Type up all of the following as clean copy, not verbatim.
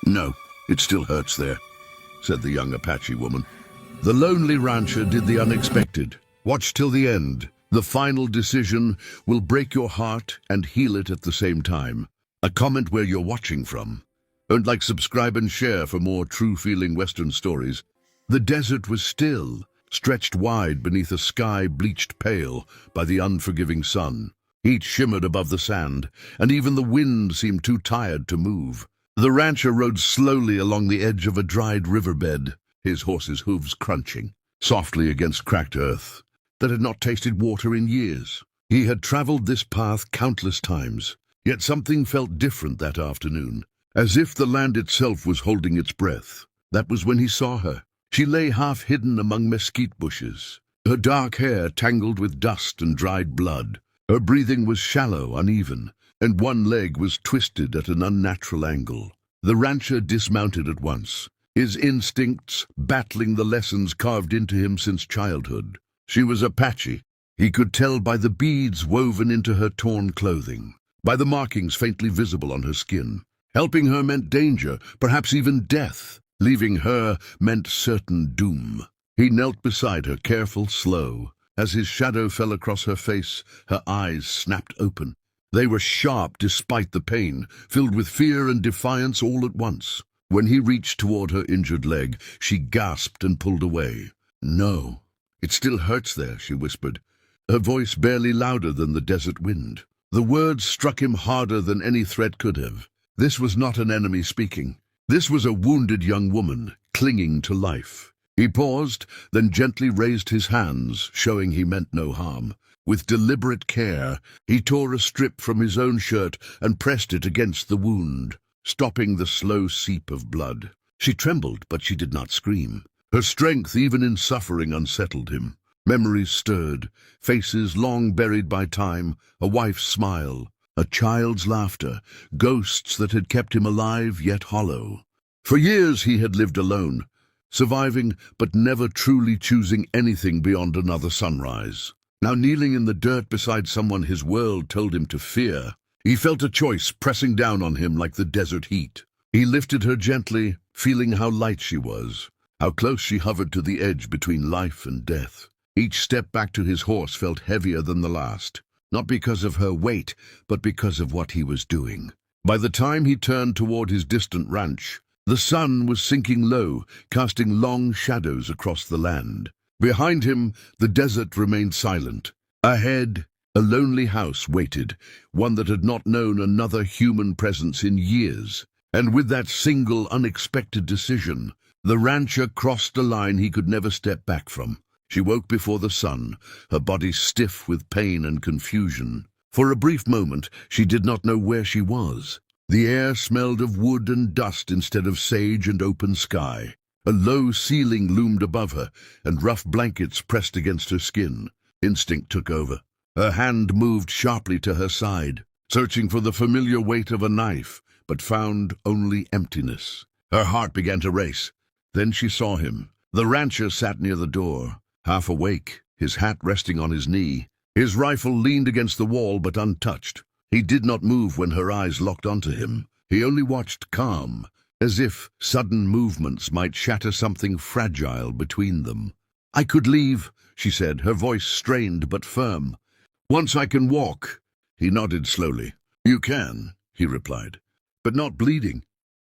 No, it still hurts there, said the young Apache woman. The lonely rancher did the unexpected. Watch till the end. The final decision will break your heart and heal it at the same time. A comment where you're watching from. And like, subscribe and share for more true-feeling Western stories. The desert was still, stretched wide beneath a sky bleached pale by the unforgiving sun. Heat shimmered above the sand, and even the wind seemed too tired to move. The rancher rode slowly along the edge of a dried riverbed, his horse's hooves crunching softly against cracked earth that had not tasted water in years. He had traveled this path countless times, yet something felt different that afternoon, as if the land itself was holding its breath. That was when he saw her. She lay half-hidden among mesquite bushes, her dark hair tangled with dust and dried blood. Her breathing was shallow, uneven, and one leg was twisted at an unnatural angle. The rancher dismounted at once, his instincts battling the lessons carved into him since childhood. She was Apache. He could tell by the beads woven into her torn clothing, by the markings faintly visible on her skin. Helping her meant danger, perhaps even death. Leaving her meant certain doom. He knelt beside her, careful, slow. As his shadow fell across her face, her eyes snapped open. They were sharp despite the pain, filled with fear and defiance all at once. When he reached toward her injured leg, she gasped and pulled away. "No, it still hurts there," she whispered, her voice barely louder than the desert wind. The words struck him harder than any threat could have. This was not an enemy speaking. This was a wounded young woman, clinging to life. He paused, then gently raised his hands, showing he meant no harm. With deliberate care, he tore a strip from his own shirt and pressed it against the wound, stopping the slow seep of blood. She trembled, but she did not scream. Her strength, even in suffering, unsettled him. Memories stirred, faces long buried by time, a wife's smile, a child's laughter, ghosts that had kept him alive yet hollow. For years he had lived alone, surviving but never truly choosing anything beyond another sunrise. Now kneeling in the dirt beside someone his world told him to fear, he felt a choice pressing down on him like the desert heat. He lifted her gently, feeling how light she was, how close she hovered to the edge between life and death. Each step back to his horse felt heavier than the last, not because of her weight, but because of what he was doing. By the time he turned toward his distant ranch, the sun was sinking low, casting long shadows across the land. Behind him, the desert remained silent. Ahead, a lonely house waited, one that had not known another human presence in years. And with that single unexpected decision, the rancher crossed a line he could never step back from. She woke before the sun, her body stiff with pain and confusion. For a brief moment, she did not know where she was. The air smelled of wood and dust instead of sage and open sky. A low ceiling loomed above her, and rough blankets pressed against her skin. Instinct took over. Her hand moved sharply to her side, searching for the familiar weight of a knife, but found only emptiness. Her heart began to race. Then she saw him. The rancher sat near the door, half awake, his hat resting on his knee. His rifle leaned against the wall but untouched. He did not move when her eyes locked onto him. He only watched, calm, as if sudden movements might shatter something fragile between them. "I could leave," she said, her voice strained but firm. "Once I can walk." He nodded slowly. "You can," he replied, "but not bleeding."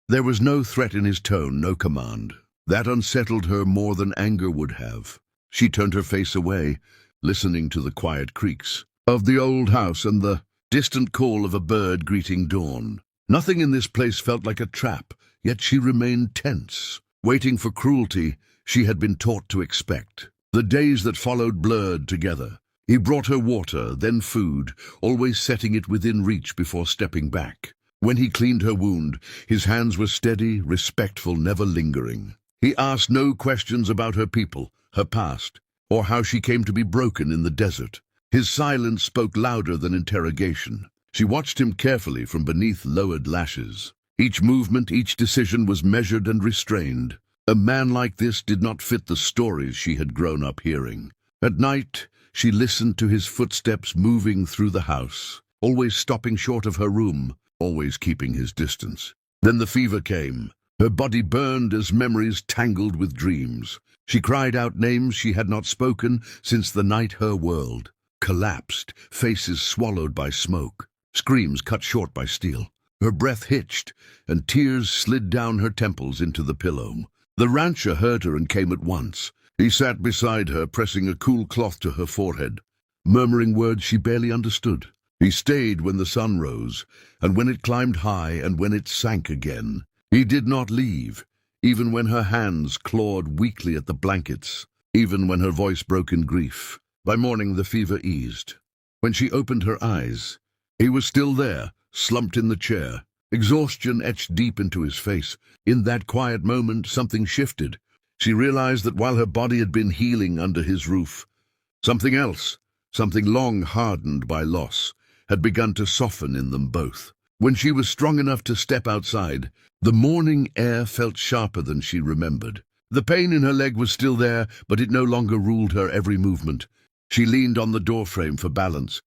There was no threat in his tone, no command. That unsettled her more than anger would have. She turned her face away, listening to the quiet creaks of the old house and the distant call of a bird greeting dawn. Nothing in this place felt like a trap, yet she remained tense, waiting for cruelty she had been taught to expect. The days that followed blurred together. He brought her water, then food, always setting it within reach before stepping back. When he cleaned her wound, his hands were steady, respectful, never lingering. He asked no questions about her people, her past, or how she came to be broken in the desert. His silence spoke louder than interrogation. She watched him carefully from beneath lowered lashes. Each movement, each decision was measured and restrained. A man like this did not fit the stories she had grown up hearing. At night, she listened to his footsteps moving through the house, always stopping short of her room, always keeping his distance. Then the fever came. Her body burned as memories tangled with dreams. She cried out names she had not spoken since the night her world collapsed, faces swallowed by smoke, screams cut short by steel. Her breath hitched, and tears slid down her temples into the pillow. The rancher heard her and came at once. He sat beside her, pressing a cool cloth to her forehead, murmuring words she barely understood. He stayed when the sun rose, and when it climbed high, and when it sank again. He did not leave, even when her hands clawed weakly at the blankets, even when her voice broke in grief. By morning the fever eased. When she opened her eyes, he was still there, slumped in the chair, exhaustion etched deep into his face. In that quiet moment, something shifted. She realized that while her body had been healing under his roof, something else, something long hardened by loss, had begun to soften in them both. When she was strong enough to step outside, the morning air felt sharper than she remembered. The pain in her leg was still there, but it no longer ruled her every movement. She leaned on the doorframe for balance,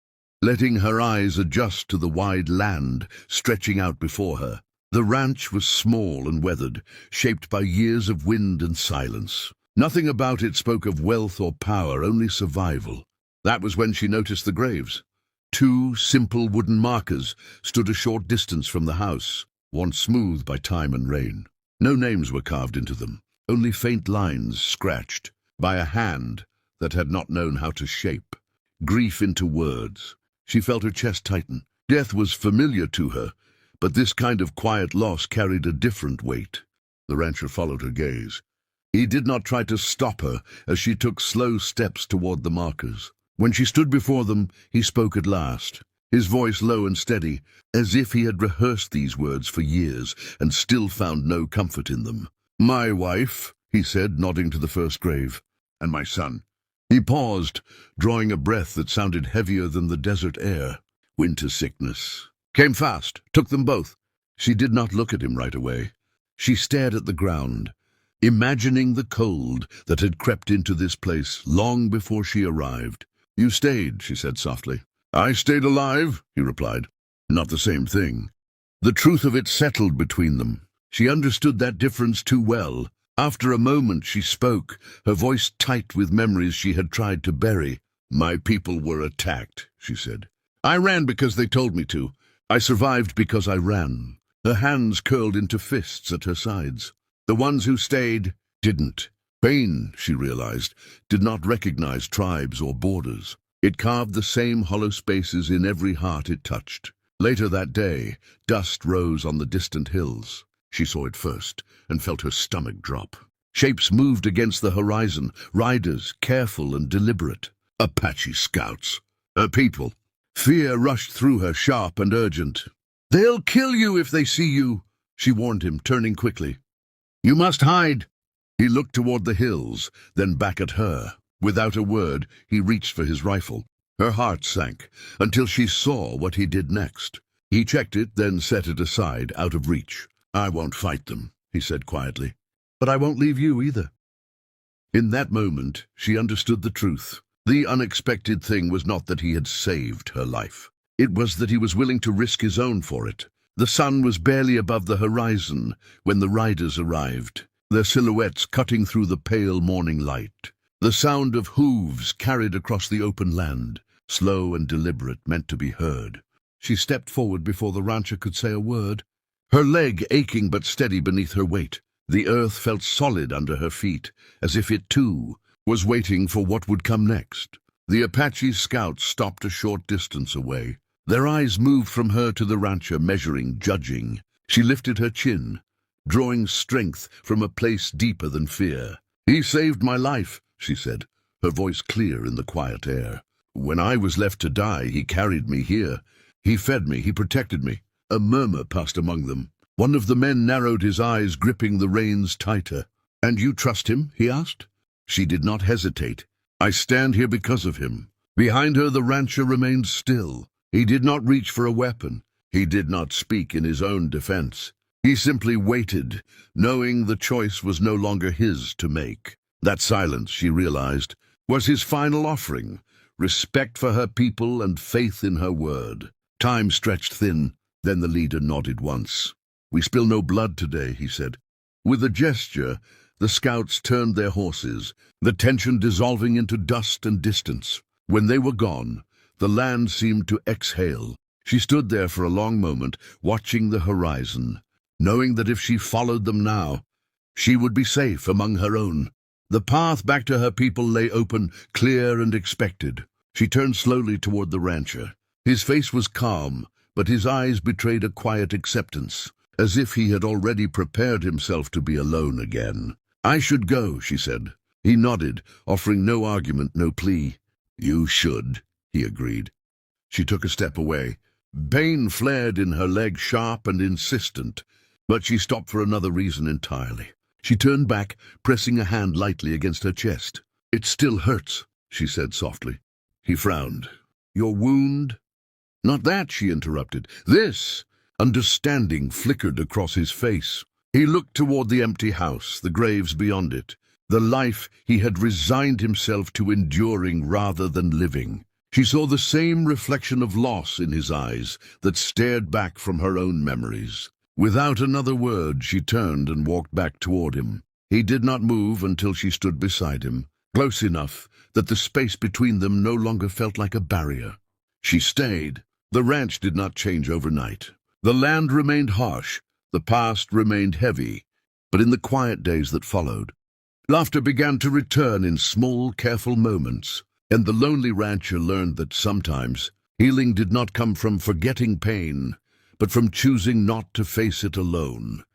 letting her eyes adjust to the wide land stretching out before her. The ranch was small and weathered, shaped by years of wind and silence. Nothing about it spoke of wealth or power, only survival. That was when she noticed the graves. 2 simple wooden markers stood a short distance from the house, worn smooth by time and rain. No names were carved into them, only faint lines scratched by a hand that had not known how to shape grief into words. She felt her chest tighten. Death was familiar to her, but this kind of quiet loss carried a different weight. The rancher followed her gaze. He did not try to stop her as she took slow steps toward the markers. When she stood before them, he spoke at last, his voice low and steady, as if he had rehearsed these words for years and still found no comfort in them. "My wife," he said, nodding to the first grave, "and my son." He paused, drawing a breath that sounded heavier than the desert air. Winter sickness came fast, took them both. She did not look at him right away. She stared at the ground, imagining the cold that had crept into this place long before she arrived. "You stayed," she said softly. "I stayed alive," he replied. Not the same thing. The truth of it settled between them. She understood that difference too well. After a moment she spoke, her voice tight with memories she had tried to bury. "My people were attacked," she said. "I ran because they told me to. I survived because I ran." Her hands curled into fists at her sides. The ones who stayed didn't. Pain, she realized, did not recognize tribes or borders. It carved the same hollow spaces in every heart it touched. Later that day, dust rose on the distant hills. She saw it first and felt her stomach drop. Shapes moved against the horizon, riders, careful and deliberate. Apache scouts. Her people. Fear rushed through her, sharp and urgent. "They'll kill you if they see you," she warned him, turning quickly. "You must hide." He looked toward the hills, then back at her. Without a word, he reached for his rifle. Her heart sank until she saw what he did next. He checked it, then set it aside, out of reach. "I won't fight them," he said quietly. "But I won't leave you either." In that moment, she understood the truth. The unexpected thing was not that he had saved her life. It was that he was willing to risk his own for it. The sun was barely above the horizon when the riders arrived, their silhouettes cutting through the pale morning light. The sound of hooves carried across the open land, slow and deliberate, meant to be heard. She stepped forward before the rancher could say a word, her leg aching but steady beneath her weight. The earth felt solid under her feet, as if it, too, was waiting for what would come next. The Apache scouts stopped a short distance away. Their eyes moved from her to the rancher, measuring, judging. She lifted her chin, drawing strength from a place deeper than fear. "He saved my life," she said, her voice clear in the quiet air. "When I was left to die, he carried me here. He fed me, he protected me." A murmur passed among them. One of the men narrowed his eyes, gripping the reins tighter. "And you trust him?" he asked. She did not hesitate. "I stand here because of him." Behind her, the rancher remained still. He did not reach for a weapon. He did not speak in his own defense. He simply waited, knowing the choice was no longer his to make. That silence, she realized, was his final offering, respect for her people and faith in her word. Time stretched thin, then the leader nodded once. "We spill no blood today," he said. With a gesture, the scouts turned their horses, the tension dissolving into dust and distance. When they were gone, the land seemed to exhale. She stood there for a long moment, watching the horizon, knowing that if she followed them now, she would be safe among her own. The path back to her people lay open, clear and expected. She turned slowly toward the rancher. His face was calm, but his eyes betrayed a quiet acceptance, as if he had already prepared himself to be alone again. "I should go," she said. He nodded, offering no argument, no plea. "You should," he agreed. She took a step away. Pain flared in her leg, sharp and insistent, but she stopped for another reason entirely. She turned back, pressing a hand lightly against her chest. "It still hurts," she said softly. He frowned. "Your wound?" "Not that," she interrupted. "This." Understanding flickered across his face. He looked toward the empty house, the graves beyond it, the life he had resigned himself to enduring rather than living. She saw the same reflection of loss in his eyes that stared back from her own memories. Without another word, she turned and walked back toward him. He did not move until she stood beside him, close enough that the space between them no longer felt like a barrier. She stayed. The ranch did not change overnight. The land remained harsh, the past remained heavy, but in the quiet days that followed, laughter began to return in small, careful moments, and the lonely rancher learned that sometimes healing did not come from forgetting pain, but from choosing not to face it alone.